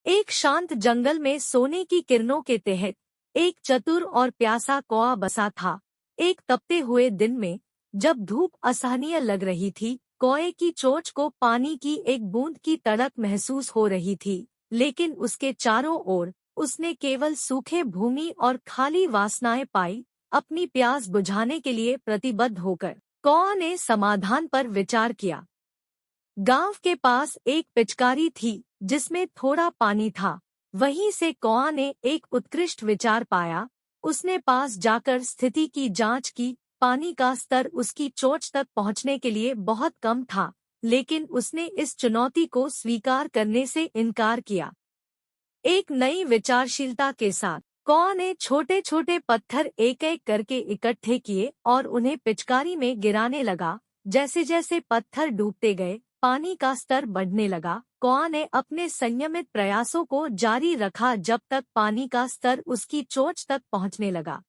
एक शांत जंगल में सोने की किरणों के तहत एक चतुर और प्यासा कौआ बसा था। एक तपते हुए दिन में जब धूप असहनीय लग रही थी, कौए की चोंच को पानी की एक बूंद की तड़प महसूस हो रही थी, लेकिन उसके चारों ओर उसने केवल सूखे भूमि और खाली वासनाएं पाई। अपनी प्यास बुझाने के लिए प्रतिबद्ध होकर कौआ ने समाधान पर विचार किया। गांव के पास एक पिचकारी थी जिसमें थोड़ा पानी था। वहीं से कौआ ने एक उत्कृष्ट विचार पाया। उसने पास जाकर स्थिति की जांच की। पानी का स्तर उसकी चोंच तक पहुंचने के लिए बहुत कम था, लेकिन उसने इस चुनौती को स्वीकार करने से इनकार किया। एक नई विचारशीलता के साथ कौआ ने छोटे छोटे पत्थर एक एक करके इकट्ठे किए और उन्हें पिचकारी में गिराने लगा। जैसे जैसे पत्थर डूबते गए, पानी का स्तर बढ़ने लगा। कौआ ने अपने संयमित प्रयासों को जारी रखा जब तक पानी का स्तर उसकी चोंच तक पहुंचने लगा।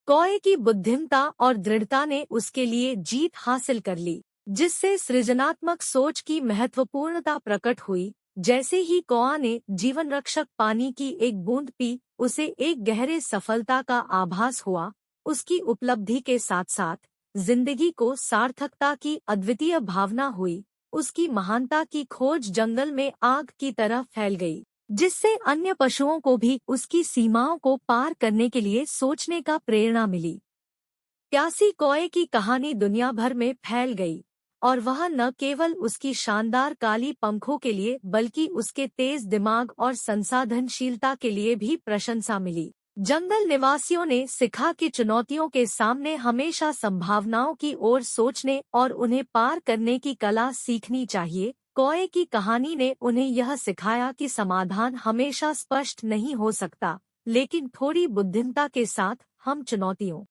कौए की बुद्धिमत्ता और दृढ़ता ने उसके लिए जीत हासिल कर ली, जिससे सृजनात्मक सोच की महत्वपूर्णता प्रकट हुई। जैसे ही कौआ ने जीवन रक्षक पानी की एक बूंद पी, उसे एक गहरे सफलता का आभास हुआ। उसकी उपलब्धि के साथ साथ जिंदगी को सार्थकता की अद्वितीय भावना हुई। उसकी महानता की खोज जंगल में आग की तरह फैल गई, जिससे अन्य पशुओं को भी उसकी सीमाओं को पार करने के लिए सोचने का प्रेरणा मिली। प्यासी कौए की कहानी दुनिया भर में फैल गई, और वह न केवल उसकी शानदार काली पंखों के लिए बल्कि उसके तेज दिमाग और संसाधनशीलता के लिए भी प्रशंसा मिली। जंगल निवासियों ने सीखा कि चुनौतियों के सामने हमेशा संभावनाओं की ओर सोचने और उन्हें पार करने की कला सीखनी चाहिए। कौए की कहानी ने उन्हें यह सिखाया कि समाधान हमेशा स्पष्ट नहीं हो सकता, लेकिन थोड़ी बुद्धिमत्ता के साथ हम चुनौतियों